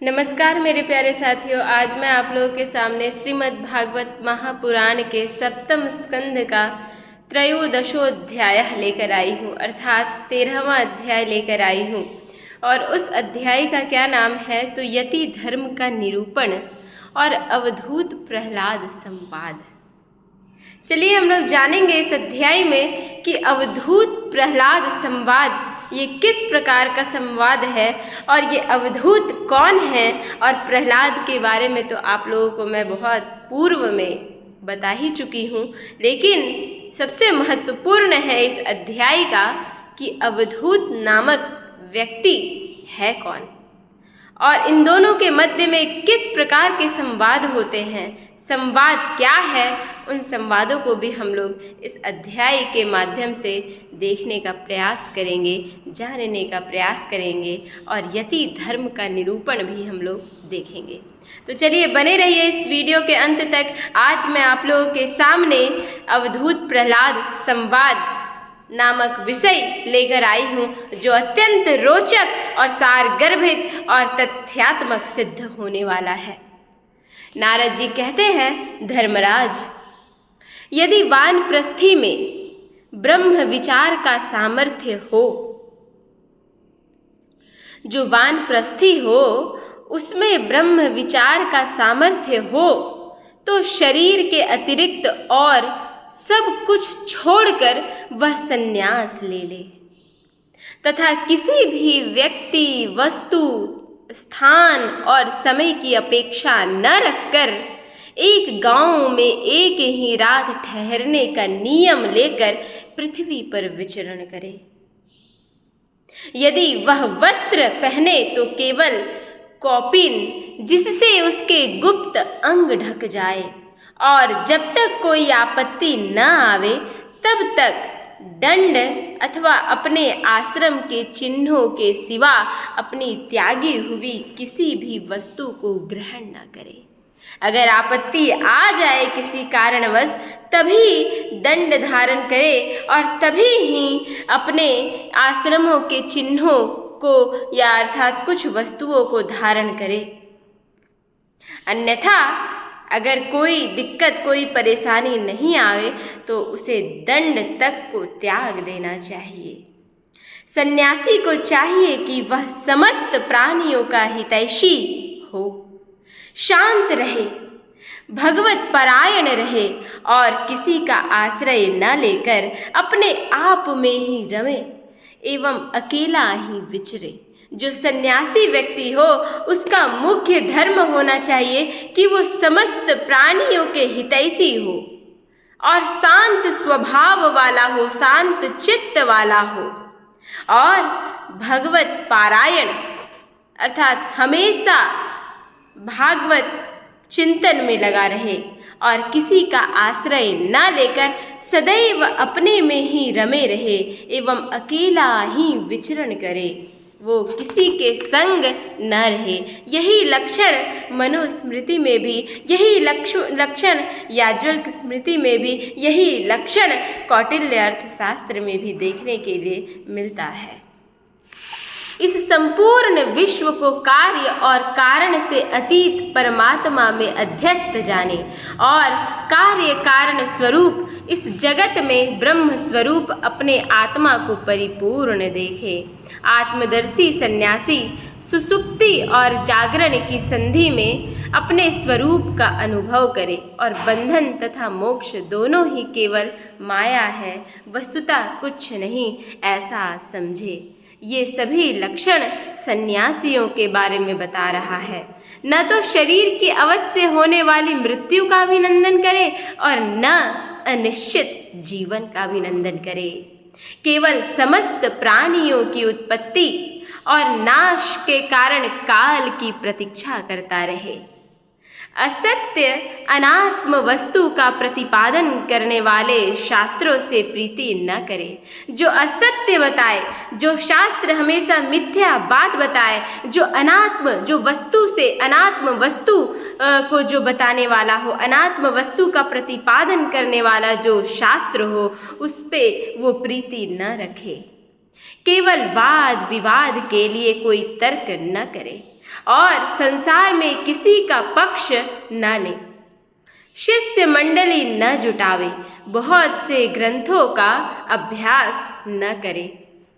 नमस्कार मेरे प्यारे साथियों। आज मैं आप लोगों के सामने श्रीमद् भागवत महापुराण के सप्तम स्कंद का त्रयोदशोध्याय लेकर आई हूँ, अर्थात 13वां अध्याय लेकर आई हूँ। और उस अध्याय का क्या नाम है तो यति धर्म का निरूपण और अवधूत प्रहलाद संवाद। चलिए हम लोग जानेंगे इस अध्याय में कि अवधूत प्रहलाद संवाद ये किस प्रकार का संवाद है और ये अवधूत कौन है। और प्रहलाद के बारे में तो आप लोगों को मैं बहुत पूर्व में बता ही चुकी हूँ, लेकिन सबसे महत्वपूर्ण है इस अध्याय का कि अवधूत नामक व्यक्ति है कौन और इन दोनों के मध्य में किस प्रकार के संवाद होते हैं, संवाद क्या है, उन संवादों को भी हम लोग इस अध्याय के माध्यम से देखने का प्रयास करेंगे, जानने का प्रयास करेंगे और यति धर्म का निरूपण भी हम लोग देखेंगे। तो चलिए बने रहिए इस वीडियो के अंत तक। आज मैं आप लोगों के सामने अवधूत प्रहलाद संवाद नामक विषय लेकर आई हूँ, जो अत्यंत रोचक और सारगर्भित और तथ्यात्मक सिद्ध होने वाला है। नारद जी कहते हैं, धर्मराज, यदि वानप्रस्थी में ब्रह्म विचार का सामर्थ्य हो, जो वानप्रस्थी हो उसमें ब्रह्म विचार का सामर्थ्य हो, तो शरीर के अतिरिक्त और सब कुछ छोड़कर वह संन्यास ले ले तथा किसी भी व्यक्ति, वस्तु, स्थान और समय की अपेक्षा न रखकर एक गांव में एक ही रात ठहरने का नियम लेकर पृथ्वी पर विचरण करे। यदि वह वस्त्र पहने तो केवल कौपीन, जिससे उसके गुप्त अंग ढक जाए, और जब तक कोई आपत्ति न आवे तब तक दंड अथवा अपने आश्रम के चिन्हों के सिवा अपनी त्यागी हुई किसी भी वस्तु को ग्रहण न करे। अगर आपत्ति आ जाए किसी कारणवश तभी दंड धारण करे और तभी ही अपने आश्रमों के चिन्हों को या अर्थात कुछ वस्तुओं को धारण करे। अन्यथा अगर कोई दिक्कत, कोई परेशानी नहीं आवे तो उसे दंड तक को त्याग देना चाहिए। सन्यासी को चाहिए कि वह समस्त प्राणियों का हितैषी हो, शांत रहे, भगवत परायण रहे और किसी का आश्रय न लेकर अपने आप में ही रमे एवं अकेला ही विचरे। जो सन्यासी व्यक्ति हो उसका मुख्य धर्म होना चाहिए कि वो समस्त प्राणियों के हितैषी हो और शांत स्वभाव वाला हो, शांत चित्त वाला हो और भगवत पारायण अर्थात हमेशा भागवत चिंतन में लगा रहे और किसी का आश्रय न लेकर सदैव अपने में ही रमे रहे एवं अकेला ही विचरण करे, वो किसी के संग न रहे। यही लक्षण मनुस्मृति में भी, यही लक्षण याज्ञवल्क्य स्मृति में भी, यही लक्षण कौटिल्य अर्थशास्त्र में भी देखने के लिए मिलता है। इस संपूर्ण विश्व को कार्य और कारण से अतीत परमात्मा में अध्यस्त जाने और कार्य कारण स्वरूप इस जगत में ब्रह्म स्वरूप अपने आत्मा को परिपूर्ण देखे। आत्मदर्शी सन्यासी सुसुप्ति और जागरण की संधि में अपने स्वरूप का अनुभव करे और बंधन तथा मोक्ष दोनों ही केवल माया है, वस्तुतः कुछ नहीं, ऐसा समझे। ये सभी लक्षण सन्यासियों के बारे में बता रहा है। न तो शरीर की अवश्य होने वाली मृत्यु का अभिनंदन करे और न अनिश्चित जीवन का अभिनंदन करे, केवल समस्त प्राणियों की उत्पत्ति और नाश के कारण काल की प्रतीक्षा करता रहे। असत्य अनात्म वस्तु का प्रतिपादन करने वाले शास्त्रों से प्रीति न करे। जो असत्य बताए, जो शास्त्र हमेशा मिथ्या बात बताए, जो अनात्म, जो वस्तु से अनात्म वस्तु को जो बताने वाला हो, अनात्म वस्तु का प्रतिपादन करने वाला जो शास्त्र हो, उस पे वो प्रीति न रखे। केवल वाद विवाद के लिए कोई तर्क न करे। और संसार में किसी का पक्ष न ले। शिष्य मंडली न जुटावे, बहुत से ग्रंथों का अभ्यास न करे,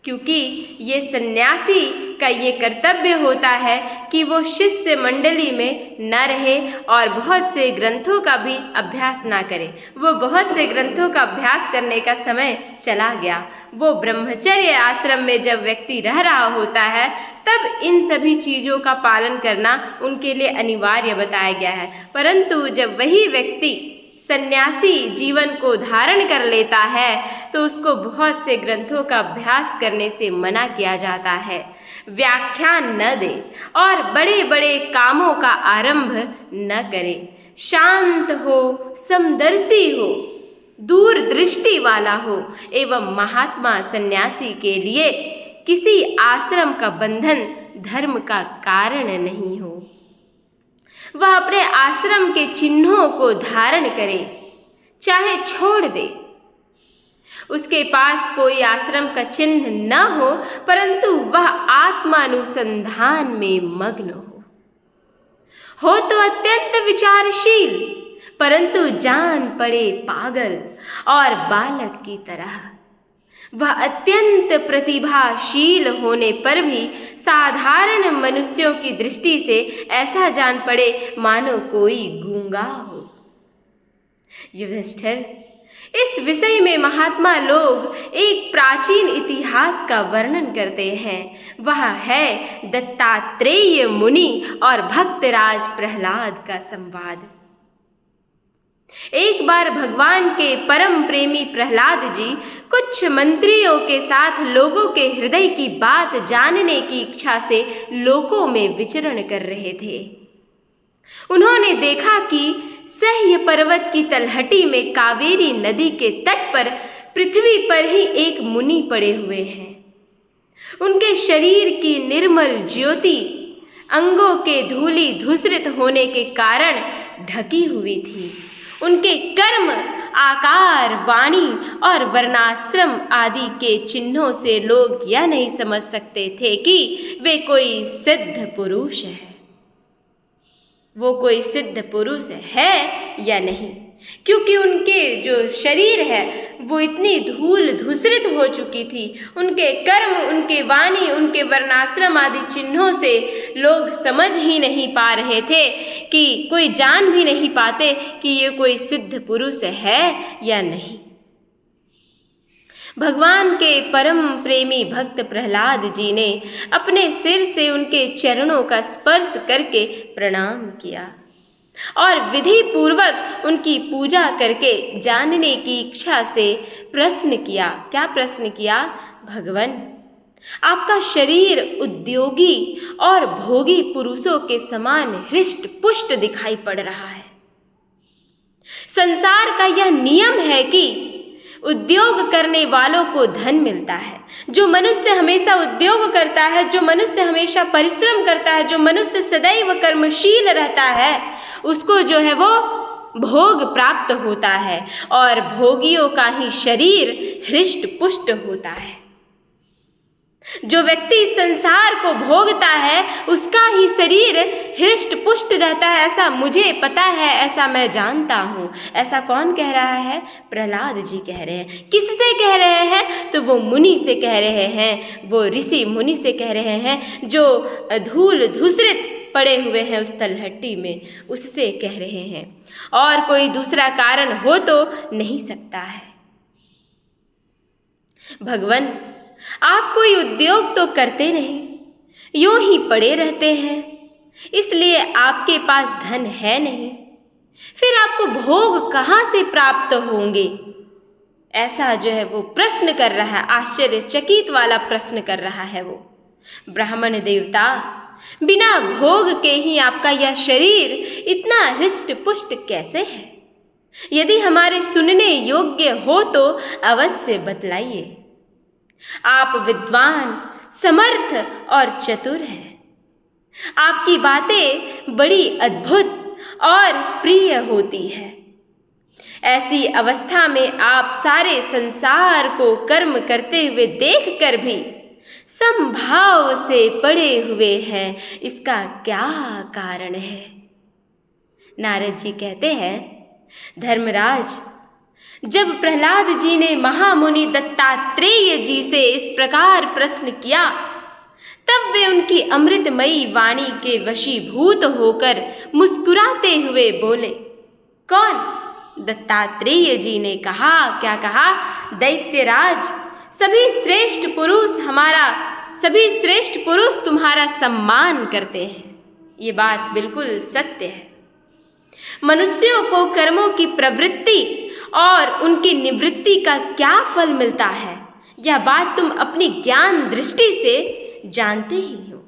क्योंकि ये सन्यासी का ये कर्तव्य होता है कि वो शिष्य मंडली में न रहे और बहुत से ग्रंथों का भी अभ्यास ना करे। वो बहुत से ग्रंथों का अभ्यास करने का समय चला गया। वो ब्रह्मचर्य आश्रम में जब व्यक्ति रह रहा होता है तब इन सभी चीज़ों का पालन करना उनके लिए अनिवार्य बताया गया है, परंतु जब वही व्यक्ति सन्यासी जीवन को धारण कर लेता है तो उसको बहुत से ग्रंथों का अभ्यास करने से मना किया जाता है। व्याख्यान न दे और बड़े बड़े कामों का आरंभ न करे। शांत हो, समदर्शी हो, दूरदृष्टि वाला हो एवं महात्मा सन्यासी के लिए किसी आश्रम का बंधन धर्म का कारण नहीं हो। वह अपने आश्रम के चिन्हों को धारण करे, चाहे छोड़ दे। उसके पास कोई आश्रम का चिन्ह न हो, परंतु वह आत्मानुसंधान में मग्न हो तो अत्यंत विचारशील, परंतु जान पड़े पागल और बालक की तरह। वह अत्यंत प्रतिभाशील होने पर भी साधारण मनुष्यों की दृष्टि से ऐसा जान पड़े मानो कोई गूंगा हो। युधिष्ठिर, इस विषय में महात्मा लोग एक प्राचीन इतिहास का वर्णन करते हैं। वह है दत्तात्रेय मुनि और भक्तराज प्रहलाद का संवाद। एक बार भगवान के परम प्रेमी प्रहलाद जी कुछ मंत्रियों के साथ लोगों के हृदय की बात जानने की इच्छा से लोकों में विचरण कर रहे थे। उन्होंने देखा कि सह्य पर्वत की तलहटी में कावेरी नदी के तट पर पृथ्वी पर ही एक मुनि पड़े हुए हैं। उनके शरीर की निर्मल ज्योति अंगों के धूलि धूसरित होने के कारण ढकी हुई थी। उनके कर्म, आकार, वाणी और वर्णाश्रम आदि के चिन्हों से लोग यह नहीं समझ सकते थे कि वे कोई सिद्ध पुरुष है। वो कोई सिद्ध पुरुष है या नहीं, क्योंकि उनके जो शरीर है वो इतनी धूल धूसरित हो चुकी थी। उनके कर्म, उनके वाणी, उनके वर्णाश्रम आदि चिन्हों से लोग समझ ही नहीं पा रहे थे कि कोई जान भी नहीं पाते कि ये कोई सिद्ध पुरुष है या नहीं। भगवान के परम प्रेमी भक्त प्रहलाद जी ने अपने सिर से उनके चरणों का स्पर्श करके प्रणाम किया और विधि पूर्वक उनकी पूजा करके जानने की इच्छा से प्रश्न किया। क्या प्रश्न किया? भगवान, आपका शरीर उद्योगी और भोगी पुरुषों के समान हृष्ट पुष्ट दिखाई पड़ रहा है। संसार का यह नियम है कि उद्योग करने वालों को धन मिलता है। जो मनुष्य हमेशा उद्योग करता है, जो मनुष्य हमेशा परिश्रम करता है, जो मनुष्य सदैव कर्मशील रहता है, उसको जो है वो भोग प्राप्त होता है और भोगियों का ही शरीर हृष्ट पुष्ट होता है। जो व्यक्ति संसार को भोगता है उसका ही शरीर हृष्ट पुष्ट रहता है, ऐसा मुझे पता है, ऐसा मैं जानता हूँ। ऐसा कौन कह रहा है? प्रहलाद जी कह रहे हैं। किससे कह रहे हैं? तो वो मुनि से कह रहे हैं, वो ऋषि मुनि से कह रहे हैं जो धूल धूसरित पड़े हुए हैं उस तलहटी में, उससे कह रहे हैं। और कोई दूसरा कारण हो तो नहीं सकता है। भगवान, आप कोई उद्योग तो करते नहीं, यूं ही पड़े रहते हैं, इसलिए आपके पास धन है नहीं, फिर आपको भोग कहाँ से प्राप्त होंगे? ऐसा जो है वो प्रश्न कर रहा है, आश्चर्यचकित वाला प्रश्न कर रहा है वो। ब्राह्मण देवता, बिना भोग के ही आपका यह शरीर इतना हृष्ट पुष्ट कैसे है? यदि हमारे सुनने योग्य हो तो अवश्य बतलाइए। आप विद्वान, समर्थ और चतुर हैं। आपकी बातें बड़ी अद्भुत और प्रिय होती है। ऐसी अवस्था में आप सारे संसार को कर्म करते हुए देखकर भी संभाव से पड़े हुए हैं, इसका क्या कारण है? नारद जी कहते हैं, धर्मराज, जब प्रहलाद जी ने महामुनि दत्तात्रेय जी से इस प्रकार प्रश्न किया, तब वे उनकी अमृतमयी वाणी के वशीभूत होकर मुस्कुराते हुए बोले। कौन? दत्तात्रेय जी ने कहा, क्या कहा? दैत्यराज, सभी श्रेष्ठ पुरुष तुम्हारा सम्मान करते हैं। ये बात बिल्कुल सत्य है। मनुष्यों को कर्मों की प्रवृत्ति और उनकी निवृत्ति का क्या फल मिलता है, यह बात तुम अपनी ज्ञान दृष्टि से जानते ही हो।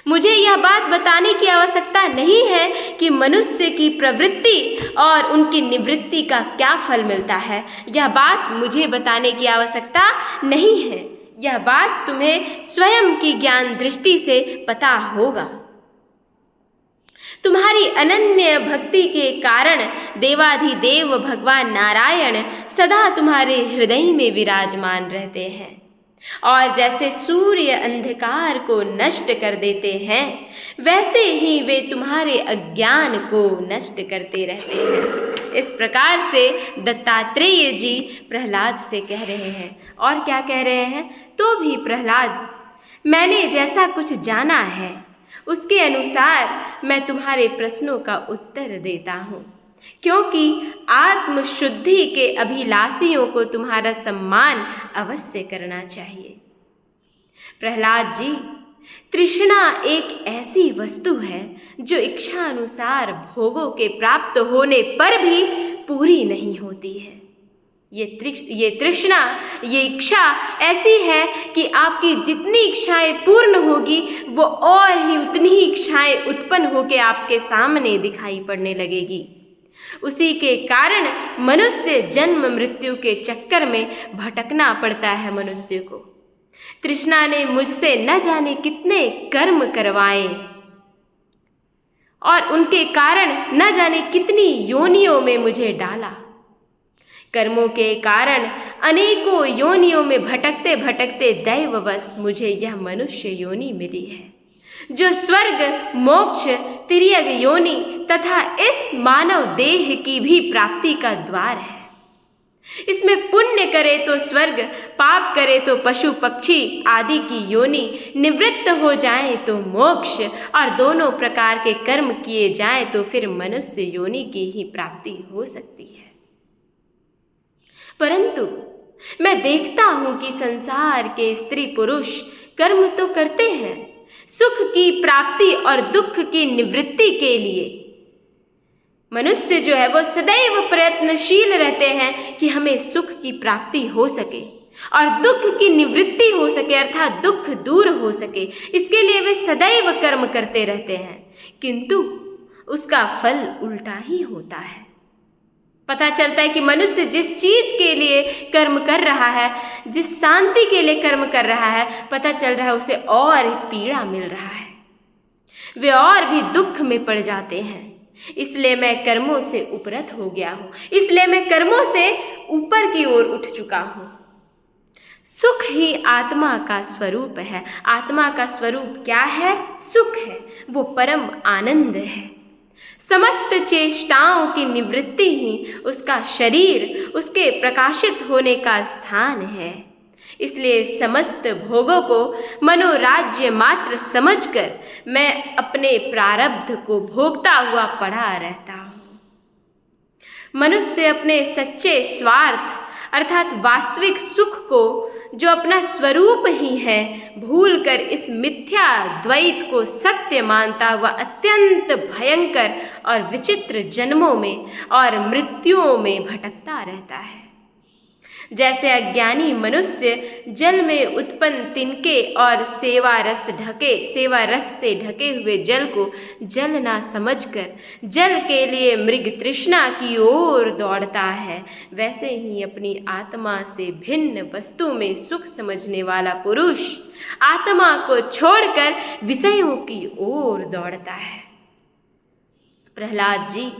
मुझे यह बात बताने की आवश्यकता नहीं है कि मनुष्य की प्रवृत्ति और उनकी निवृत्ति का क्या फल मिलता है। यह बात मुझे बताने की आवश्यकता नहीं है। यह बात तुम्हें स्वयं की ज्ञान दृष्टि से पता होगा। तुम्हारी अनन्य भक्ति के कारण देवाधिदेव भगवान नारायण सदा तुम्हारे हृदय में विराजमान रहते हैं, और जैसे सूर्य अंधकार को नष्ट कर देते हैं, वैसे ही वे तुम्हारे अज्ञान को नष्ट करते रहते हैं। इस प्रकार से दत्तात्रेय जी प्रहलाद से कह रहे हैं। और क्या कह रहे हैं? तो भी प्रहलाद, मैंने जैसा कुछ जाना है उसके अनुसार मैं तुम्हारे प्रश्नों का उत्तर देता हूँ, क्योंकि आत्मशुद्धि के अभिलाषियों को तुम्हारा सम्मान अवश्य करना चाहिए। प्रहलाद जी, तृष्णा एक ऐसी वस्तु है जो इच्छा अनुसार भोगों के प्राप्त होने पर भी पूरी नहीं होती है। ये तृष्णा, ये इच्छा ऐसी है कि आपकी जितनी इच्छाएं पूर्ण होगी, वो और ही उतनी ही इच्छाएं उत्पन्न होकर आपके सामने दिखाई पड़ने लगेगी। उसी के कारण मनुष्य जन्म मृत्यु के चक्कर में भटकना पड़ता है मनुष्य को। तृष्णा ने मुझसे न जाने कितने कर्म करवाए और उनके कारण न जाने कितनी योनियों में मुझे डाला। कर्मों के कारण अनेकों योनियों में भटकते भटकते दैववश मुझे यह मनुष्य योनि मिली है, जो स्वर्ग, मोक्ष, तिर्यक योनि तथा इस मानव देह की भी प्राप्ति का द्वार है। इसमें पुण्य करे तो स्वर्ग, पाप करे तो पशु पक्षी आदि की योनि, निवृत्त हो जाए तो मोक्ष, और दोनों प्रकार के कर्म किए जाए तो फिर मनुष्य योनि की ही प्राप्ति हो सकती है। परंतु मैं देखता हूं कि संसार के स्त्री पुरुष कर्म तो करते हैं सुख की प्राप्ति और दुख की निवृत्ति के लिए। मनुष्य जो है वो सदैव प्रयत्नशील रहते हैं कि हमें सुख की प्राप्ति हो सके और दुख की निवृत्ति हो सके, अर्थात दुख दूर हो सके। इसके लिए वे सदैव कर्म करते रहते हैं, किंतु उसका फल उल्टा ही होता है। पता चलता है कि मनुष्य जिस चीज के लिए कर्म कर रहा है, जिस शांति के लिए कर्म कर रहा है, पता चल रहा है उसे और पीड़ा मिल रहा है, वे और भी दुख में पड़ जाते हैं। इसलिए मैं कर्मों से उपरत हो गया हूँ, इसलिए मैं कर्मों से ऊपर की ओर उठ चुका हूँ। सुख ही आत्मा का स्वरूप है। आत्मा का स्वरूप क्या है? सुख है, वो परम आनंद है। समस्त चेष्टाओं की निवृत्ति ही उसका शरीर, उसके प्रकाशित होने का स्थान है। इसलिए समस्त भोगों को मनोराज्य मात्र समझकर मैं अपने प्रारब्ध को भोगता हुआ पड़ा रहता हूँ। मनुष्य अपने सच्चे स्वार्थ अर्थात वास्तविक सुख को, जो अपना स्वरूप ही है, भूलकर इस मिथ्या द्वैत को सत्य मानता हुआ अत्यंत भयंकर और विचित्र जन्मों में और मृत्युओं में भटकता रहता है। जैसे अज्ञानी मनुष्य जल में उत्पन्न तिनके और सेवा रस से ढके हुए जल को जल ना समझकर जल के लिए मृग तृष्णा की ओर दौड़ता है, वैसे ही अपनी आत्मा से भिन्न वस्तु में सुख समझने वाला पुरुष आत्मा को छोड़कर विषयों की ओर दौड़ता है। प्रहलाद जी,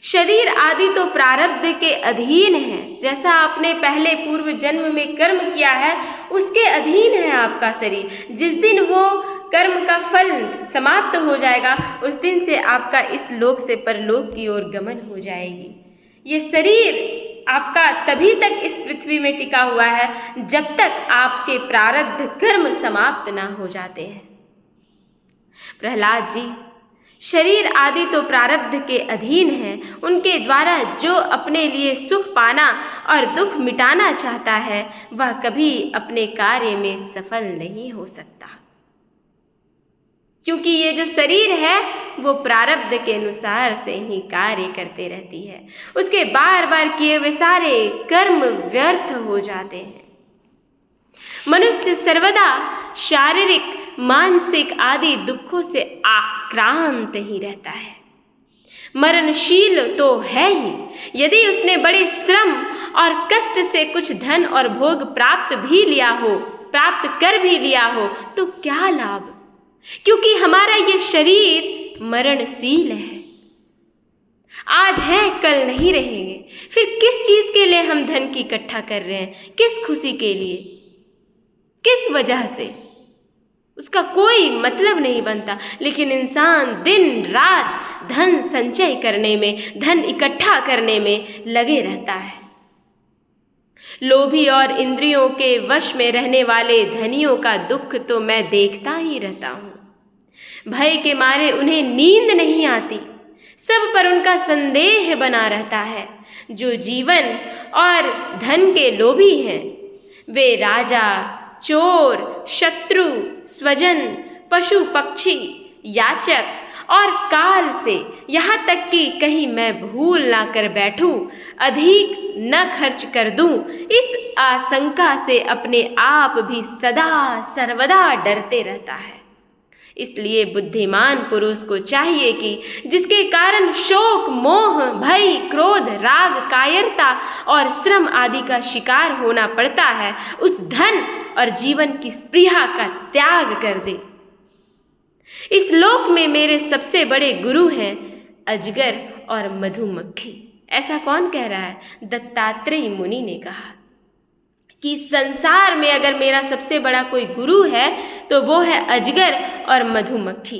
शरीर आदि तो प्रारब्ध के अधीन है। जैसा आपने पहले पूर्व जन्म में कर्म किया है उसके अधीन है आपका शरीर। जिस दिन वो कर्म का फल समाप्त हो जाएगा उस दिन से आपका इस लोक से परलोक की ओर गमन हो जाएगी। ये शरीर आपका तभी तक इस पृथ्वी में टिका हुआ है जब तक आपके प्रारब्ध कर्म समाप्त ना हो जाते हैं। प्रहलाद जी, शरीर आदि तो प्रारब्ध के अधीन है, उनके द्वारा जो अपने लिए सुख पाना और दुख मिटाना चाहता है वह कभी अपने कार्य में सफल नहीं हो सकता, क्योंकि ये जो शरीर है वो प्रारब्ध के अनुसार से ही कार्य करते रहती है। उसके बार बार किए हुए सारे कर्म व्यर्थ हो जाते हैं। मनुष्य सर्वदा शारीरिक, मानसिक आदि दुखों से आक्रांत ही रहता है। मरणशील तो है ही। यदि उसने बड़े श्रम और कष्ट से कुछ धन और भोग प्राप्त कर भी लिया हो तो क्या लाभ, क्योंकि हमारा ये शरीर मरणशील है। आज है कल नहीं रहेंगे। फिर किस चीज के लिए हम धन की इकट्ठा कर रहे हैं? किस खुशी के लिए, किस वजह से? उसका कोई मतलब नहीं बनता। लेकिन इंसान दिन रात धन संचय करने में, धन इकट्ठा करने में लगे रहता है। लोभी और इंद्रियों के वश में रहने वाले धनियों का दुख तो मैं देखता ही रहता हूँ। भय के मारे उन्हें नींद नहीं आती, सब पर उनका संदेह बना रहता है। जो जीवन और धन के लोभी हैं वे राजा, चोर, शत्रु, स्वजन, पशु पक्षी, याचक और काल से, यहाँ तक कि कहीं मैं भूल ना कर बैठूं, अधिक न खर्च कर दूं, इस आशंका से अपने आप भी सदा सर्वदा डरते रहता है। इसलिए बुद्धिमान पुरुष को चाहिए कि जिसके कारण शोक, मोह, भय, क्रोध, राग, कायरता और श्रम आदि का शिकार होना पड़ता है, उस धन और जीवन की स्पृहा का त्याग कर दे। इस लोक में मेरे सबसे बड़े गुरु हैं अजगर और मधुमक्खी। ऐसा कौन कह रहा है? दत्तात्रेय मुनि ने कहा कि संसार में अगर मेरा सबसे बड़ा कोई गुरु है तो वो है अजगर और मधुमक्खी।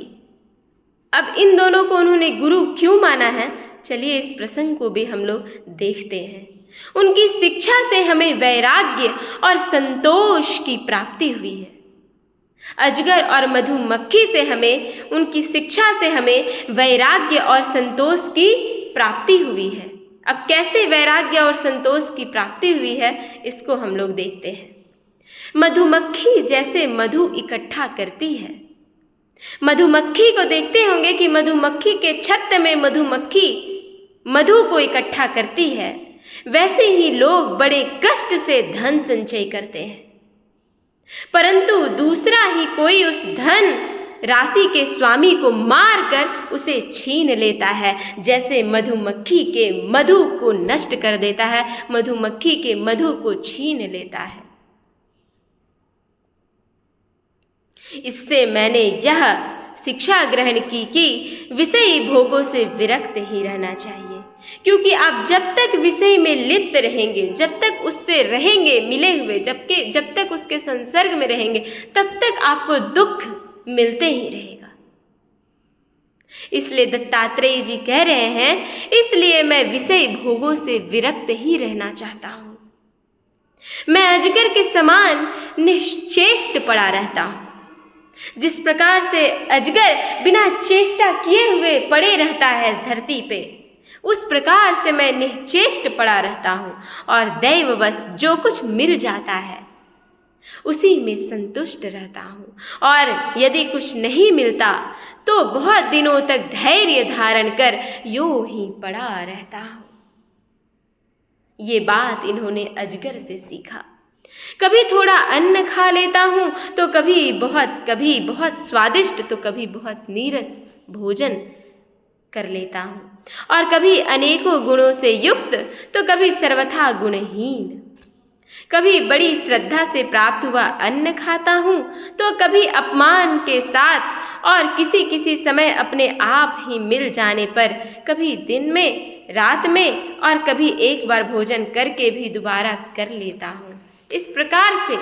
अब इन दोनों को उन्होंने गुरु क्यों माना है, चलिए इस प्रसंग को भी हम लोग देखते हैं। उनकी शिक्षा से हमें वैराग्य और संतोष की प्राप्ति हुई है। अजगर और मधुमक्खी से हमें, उनकी शिक्षा से हमें वैराग्य और संतोष की प्राप्ति हुई है। अब कैसे वैराग्य और संतोष की प्राप्ति हुई है इसको हम लोग देखते हैं। मधुमक्खी जैसे मधु इकट्ठा करती है, मधुमक्खी को देखते होंगे कि मधुमक्खी के छत्त में मधुमक्खी मधु को इकट्ठा करती है, वैसे ही लोग बड़े कष्ट से धन संचय करते हैं, परंतु दूसरा ही कोई उस धन राशि के स्वामी को मारकर उसे छीन लेता है, जैसे मधुमक्खी के मधु को नष्ट कर देता है, मधुमक्खी के मधु को छीन लेता है। इससे मैंने यह शिक्षा ग्रहण की कि विषयी भोगों से विरक्त ही रहना चाहिए, क्योंकि आप जब तक विषय में लिप्त रहेंगे, जब तक उससे रहेंगे मिले हुए, जब तक उसके संसर्ग में रहेंगे, तब तक आपको दुख मिलते ही रहेगा। इसलिए दत्तात्रेय जी कह रहे हैं, इसलिए मैं विषय भोगों से विरक्त ही रहना चाहता हूं। मैं अजगर के समान निश्चेष्ट पड़ा रहता हूं। जिस प्रकार से अजगर बिना चेष्टा किए हुए पड़े रहता है इस धरती पे, उस प्रकार से मैं निश्चेष्ट पड़ा रहता हूं और दैववश जो कुछ मिल जाता है उसी में संतुष्ट रहता हूँ। और यदि कुछ नहीं मिलता तो बहुत दिनों तक धैर्य धारण कर यूं ही पड़ा रहता हूँ। ये बात इन्होंने अजगर से सीखा। कभी थोड़ा अन्न खा लेता हूँ तो कभी बहुत स्वादिष्ट, तो कभी बहुत नीरस भोजन कर लेता हूँ, और कभी अनेकों गुणों से युक्त तो कभी सर्वथा गुणहीन। कभी बड़ी श्रद्धा से प्राप्त हुआ अन्न खाता हूँ तो कभी अपमान के साथ, और किसी समय अपने आप ही मिल जाने पर, कभी दिन में रात में और कभी एक बार भोजन करके भी दोबारा कर लेता हूँ। इस प्रकार से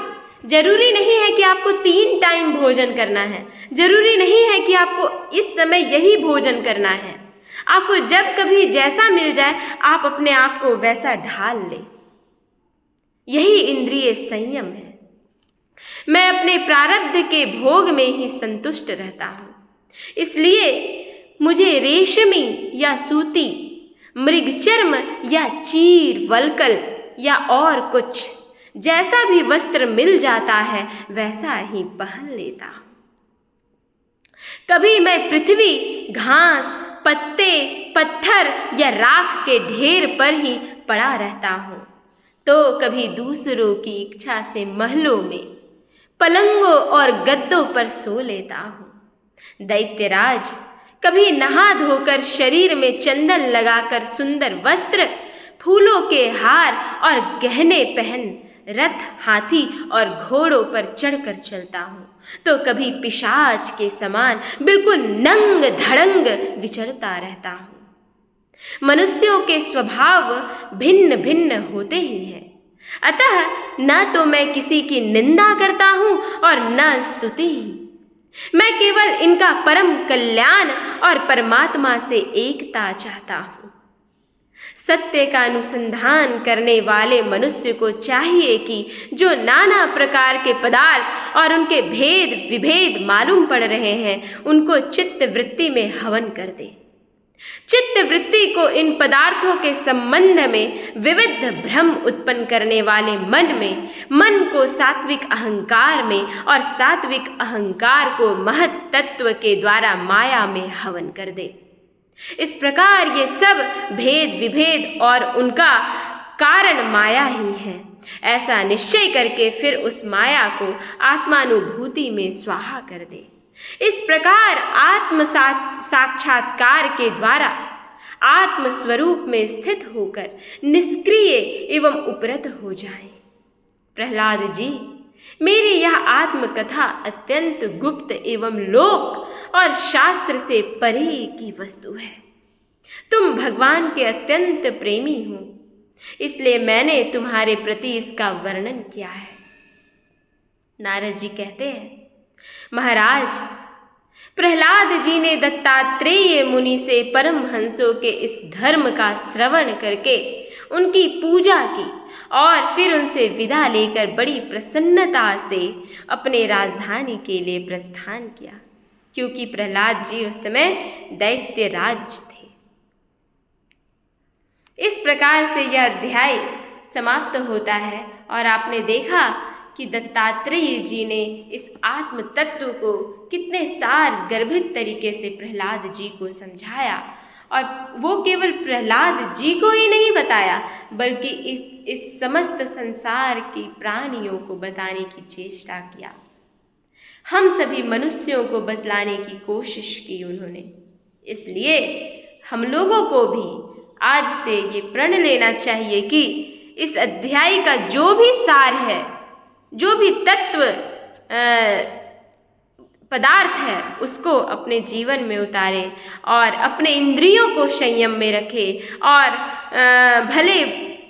जरूरी नहीं है कि आपको 3 टाइम भोजन करना है, जरूरी नहीं है कि आपको इस समय यही भोजन करना है। आपको जब कभी जैसा मिल जाए आप अपने आप को वैसा ढाल लें। यही इंद्रिय संयम है। मैं अपने प्रारब्ध के भोग में ही संतुष्ट रहता हूँ, इसलिए मुझे रेशमी या सूती, मृगचर्म या चीर वल्कल या और कुछ जैसा भी वस्त्र मिल जाता है वैसा ही पहन लेता हूँ। कभी मैं पृथ्वी, घास, पत्ते, पत्थर या राख के ढेर पर ही पड़ा रहता हूँ, तो कभी दूसरों की इच्छा से महलों में, पलंगों और गद्दों पर सो लेता हूँ। दैत्यराज, कभी नहा धोकर शरीर में चंदन लगाकर सुंदर वस्त्र, फूलों के हार और गहने पहन रथ, हाथी और घोड़ों पर चढ़कर चलता हूँ, तो कभी पिशाच के समान बिल्कुल नंग धड़ंग विचरता रहता हूँ। मनुष्यों के स्वभाव भिन्न भिन्न होते ही हैं, अतः न तो मैं किसी की निंदा करता हूँ और न स्तुति ही। मैं केवल इनका परम कल्याण और परमात्मा से एकता चाहता हूँ। सत्य का अनुसंधान करने वाले मनुष्य को चाहिए कि जो नाना प्रकार के पदार्थ और उनके भेद विभेद मालूम पड़ रहे हैं उनको चित्त वृत्ति में हवन कर दे। चित्त वृत्ति को इन पदार्थों के संबंध में विविध भ्रम उत्पन्न करने वाले मन को सात्विक अहंकार में और सात्विक अहंकार को महत तत्व के द्वारा माया में हवन कर दे। इस प्रकार ये सब भेद विभेद और उनका कारण माया ही है, ऐसा निश्चय करके फिर उस माया को आत्मानुभूति में स्वाहा कर दे। इस प्रकार आत्म साक्षात्कार के द्वारा आत्म स्वरूप में स्थित होकर निष्क्रिय एवं उपरत हो जाए। प्रहलाद जी, मेरी यह आत्मकथा अत्यंत गुप्त एवं लोक और शास्त्र से परे की वस्तु है। तुम भगवान के अत्यंत प्रेमी हो, इसलिए मैंने तुम्हारे प्रति इसका वर्णन किया है। नारद जी कहते हैं, महाराज, प्रहलाद जी ने दत्तात्रेय मुनि से परमहंसों के इस धर्म का श्रवण करके उनकी पूजा की और फिर उनसे विदा लेकर बड़ी प्रसन्नता से अपने राजधानी के लिए प्रस्थान किया, क्योंकि प्रहलाद जी उस समय दैत्यराज थे। इस प्रकार से यह अध्याय समाप्त होता है और आपने देखा कि दत्तात्रेय जी ने इस आत्म तत्व को कितने सार गर्भित तरीके से प्रहलाद जी को समझाया, और वो केवल प्रहलाद जी को ही नहीं बताया बल्कि इस समस्त संसार की प्राणियों को बताने की चेष्टा किया। हम सभी मनुष्यों को बतलाने की कोशिश की उन्होंने। इसलिए हम लोगों को भी आज से ये प्रण लेना चाहिए कि इस अध्याय का जो भी सार है, जो भी तत्व पदार्थ है, उसको अपने जीवन में उतारे और अपने इंद्रियों को संयम में रखे और भले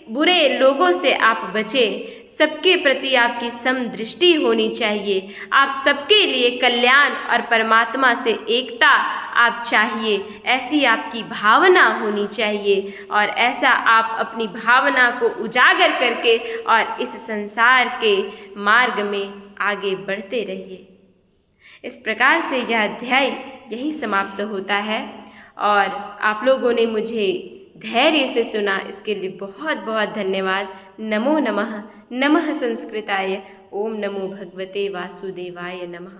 बुरे लोगों से आप बचें। सबके प्रति आपकी समदृष्टि होनी चाहिए। आप सबके लिए कल्याण और परमात्मा से एकता आप चाहिए, ऐसी आपकी भावना होनी चाहिए और ऐसा आप अपनी भावना को उजागर करके और इस संसार के मार्ग में आगे बढ़ते रहिए। इस प्रकार से यह अध्याय यहीं समाप्त होता है और आप लोगों ने मुझे धैर्य से सुना, इसके लिए बहुत बहुत धन्यवाद। नमो नमः। नमः संस्कृताय। ओम नमो भगवते वासुदेवाय नमः।